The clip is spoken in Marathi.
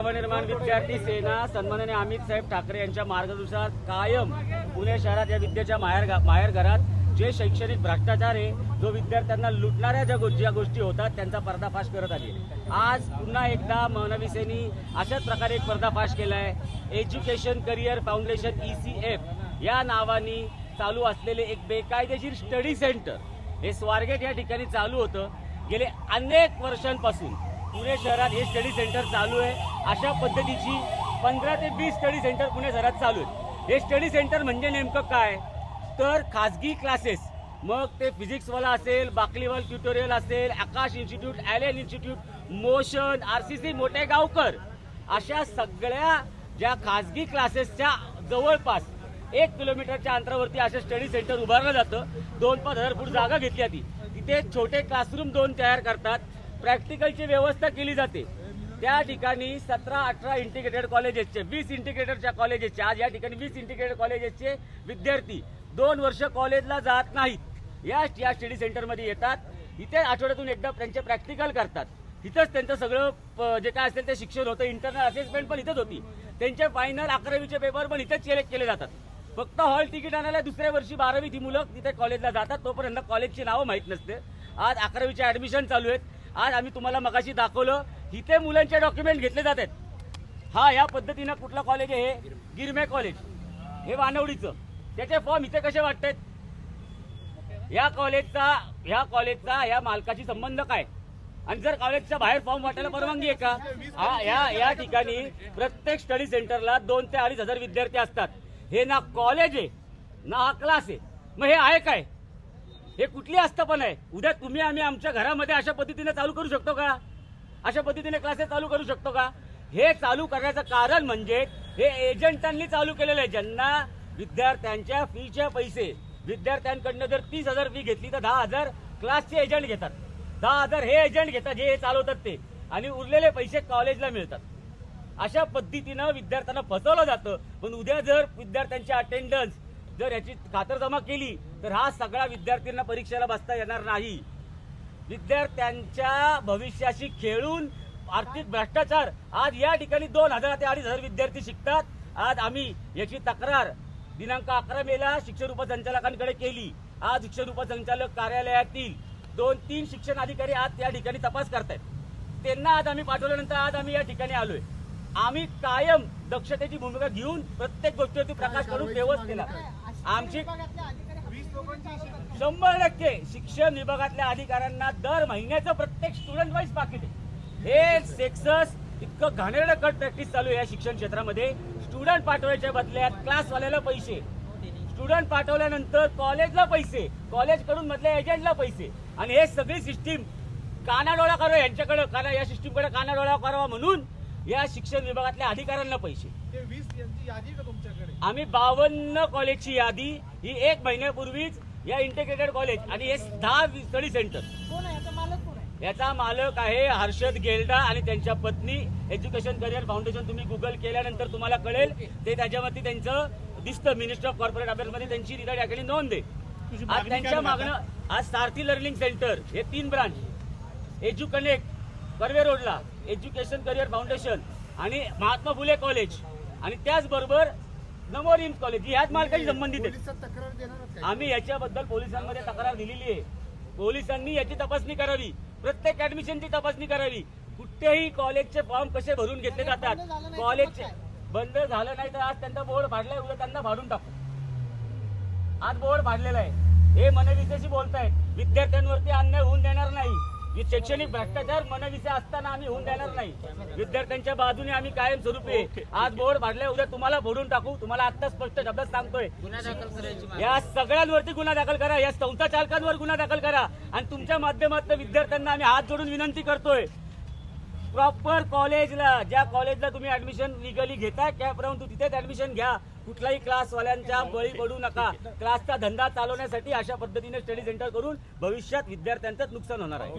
नवनिर्माण विद्यार्थी सेना सन्माननीय अमित साहेब ठाकरे यांच्या मार्गदर्शनानुसार कायम पुणे शहरात या विद्येच्या माहेर घरात जे शैक्षणिक भ्रष्टाचार आहे, जो विद्यार्थ्यांना लुटणाऱ्या ज्या गोष्टी होतात त्यांचा पर्दाफाश करत आली। आज पुन्हा एकदा मनविसेनी अशाच प्रकारे एक पर्दाफाश केलाय। एज्युकेशन करिअर फाउंडेशन ECF या नावाने चालू असलेले एक बेकायदेशीर स्टडी सेंटर हे स्वारगेट या ठिकाणी चालू होतं। गेले अनेक वर्षांपासून पुणे शहरात हे स्टडी सेंटर चालू आहे। अशा पद्धतीची 15 ते 20 स्टडी सेंटर पुणे शहरात चालू आहेत। हे स्टडी सेंटर म्हणजे नेमकं काय तर खाजगी क्लासेस, मग ते फिजिक्सवाला असेल, बाकलीवाल ट्युटोरियल असेल, Aakash institute, Allen institute, motion, RCC Motegaonkar अशा सगळ्या ज्या खाजगी क्लासेसच्या जवळपास 1 किलोमीटरच्या अंतरावरती अशा स्टडी सेंटर उभारलं जातं। 2-5 हजार फूट जागा घेतली जाते, तिथे छोटे क्लासरूम 2 तयार करतात, प्रॅक्टिकलची व्यवस्था केली जाते। त्या ठिकाणी 17-18 इंटिग्रेटेड कॉलेजेसचे 20 इंटिग्रेटेडच्या कॉलेजेसचे आज या ठिकाणी 20 इंटिग्रेटेड कॉलेजेसचे विद्यार्थी 2 वर्ष कॉलेजला जात नाहीत, या स्टडी सेंटरमध्ये येतात। इथे आठवड्यातून एकदा त्यांचे प्रॅक्टिकल करतात, इथंच त्यांचं सगळं जे काय असेल ते शिक्षण होतं। इंटरनल असेसमेंट पण इथंच होती, त्यांचे फायनल 11वीचे पेपर पण इथेच सिलेक्ट केले जातात। फक्त हॉल तिकीट आणायला दुसऱ्या वर्षी 12वी ती मुलं तिथे कॉलेजला जातात, तोपर्यंत कॉलेजची नावं माहीत नसते। आज 11वीचे ॲडमिशन चालू आहेत। आज आम्ही तुम्हाला मगाशी दाखवलं, इथे मुलांचे डॉक्युमेंट घेतले जातात। हा या पद्धतीनं कुठलं कॉलेज आहे हे गिरमे कॉलेज, हे वानवडीचं, त्याचे फॉर्म इथे कसे वाटतात? या कॉलेजचा या मालकाशी संबंध काय? आणि जर कॉलेजच्या बाहेर फॉर्म वाटायला परवानगी आहे का? या ठिकाणी प्रत्येक स्टडी सेंटरला 2 ते 2.5 हजार विद्यार्थी असतात। हे ना कॉलेज आहे ना हा क्लास आहे, मग हे आहे काय? हे कुठली आस्थापना आहे? उद्या तुम्ही आम्ही आमच्या घरामध्ये अशा पद्धतीने चालू करू शकतो का? अशा पद्धतीने क्लासेस चालू करू शकतो का? हे चालू करण्याचं कारण म्हणजे हे एजंटांनी चालू केलेलं आहे, ज्यांना विद्यार्थ्यांच्या फीच्या पैसे, विद्यार्थ्यांकडनं जर 30,000 फी घेतली तर 10,000 क्लासचे एजंट घेतात, 10,000 हे एजंट घेतात जे हे चालवतात ते, आणि उरलेले पैसे कॉलेजला मिळतात। अशा पद्धतीनं विद्यार्थ्यांना फसवलं जातं। पण उद्या जर विद्यार्थ्यांची अटेंडन्स जर याची खातरजमा केली तर हा सगळा विद्यार्थ्यांना परीक्षेला बसता येणार नाही। विद्यार्थ्यांच्या भविष्याशी खेळून आर्थिक भ्रष्टाचार, आज या ठिकाणी 2,000 ते 2,500 विद्यार्थी शिकतात। आज आम्ही याची तक्रार दिनांक 11 मेला शिक्षण उपसंचालकांकडे केली। आज शिक्षण उपसंचालक कार्यालयातील 2-3 शिक्षण अधिकारी आज त्या ठिकाणी तपास करतायत, त्यांना आज आम्ही पाठवल्यानंतर आज आम्ही या ठिकाणी आलोय। आम्ही कायम दक्षतेची भूमिका घेऊन प्रत्येक गोष्टीवरती प्रकाश करून व्यवस्थेला आमची 100% शिक्षण विभागातल्या अधिकाऱ्यांना दर महिन्याचं प्रत्येक स्टुडंट वाईज पाकिट आहे। हे सेक्सस इतकं घाणेरडं कट प्रॅक्टिस चालू आहे या शिक्षण क्षेत्रामध्ये। स्टुडंट पाठवायच्या बदल्यात क्लासवाल्याला पैसे, स्टुडंट पाठवल्यानंतर कॉलेजला पैसे, कॉलेजकडून मधल्या एजंटला पैसे, आणि हे सगळी सिस्टीम कानाडोळा करावा यांच्याकडे, कारण या सिस्टीमकडे कानाडोळा करावा म्हणून या शिक्षण विभागातल्या अधिकाऱ्यांना पैसे। 20 यांची यादी का तुमच्याकडे? आम्ही 52 कॉलेजची यादी ही 1 महिन्यापूर्वीच या इंटिग्रेटेड कॉलेज आणि हे 10 स्टडी सेंटर, कोण आहे याचा मालक? कोण आहे याचा मालक आहे हर्षद गेल्डा आणि त्यांच्या पत्नी। एज्युकेशन करिअर फाउंडेशन तुम्ही गुगल केल्यानंतर तुम्हाला कळेल, ते त्याच्यावरती त्यांचं दिसतं। मिनिस्टर ऑफ कॉर्पोरेट अफेअर्समध्ये त्यांची रिटायर्ड या ठिकाणी नोंद आहे। आज त्यांच्या मागणं आज सारथी लर्निंग सेंटर हे 3 ब्रांच, एज्युकनेक्ट कर्वे रोडला, एज्युकेशन करिअर फाउंडेशन आणि महात्मा फुले कॉलेज, आणि त्याचबरोबर नमो रिम्स कॉलेज ह्याच मालकाशी संबंधित आहे। तक्रार देणार? आम्ही याच्याबद्दल पोलिसांमध्ये तक्रार दिलेली आहे। पोलिसांनी याची तपासणी करावी, प्रत्येक ऍडमिशनची तपासणी करावी। कुठेही कॉलेजचे फॉर्म कसे भरून घेतले जातात, कॉलेजचे बंद झालं नाही तर आज त्यांचा बोर्ड फाडलाय, उद्या त्यांना फाडून टाकू। आज बोर्ड फाडलेला आहे, हे मनविसेशी बोलतायत। विद्यार्थ्यांवरती अन्याय होऊन देणार नाही, शैक्षणिक भ्रष्टाचार मनविसे असताना आम्ही होऊन देणार नाही। विद्यार्थ्यांच्या बाजूने आम्ही कायम स्वरूपी, आज बोर्ड फाडलाय उद्या तुम्हाला फोडून टाकू। तुम्हाला आता स्पष्ट शब्दात सांगतोय, या सगळ्यांवरती गुन्हा दाखल करा, या संस्था चालकांवर गुन्हा दाखल करा, आणि तुमच्या माध्यमातून विद्यार्थ्यांना आम्ही हात जोडून विनंती करतोय, प्रॉपर कॉलेजला, ज्या कॉलेजला तुम्ही ऍडमिशन लिगली घेताय कॅप राहून तिथेच ऍडमिशन घ्या। कुठलाही क्लासवाल्यांच्या बळी पडू नका। क्लासचा धंदा चालवण्यासाठी अशा पद्धतीने स्टडी सेंटर करून भविष्यात विद्यार्थ्यांचं नुकसान होणार आहे।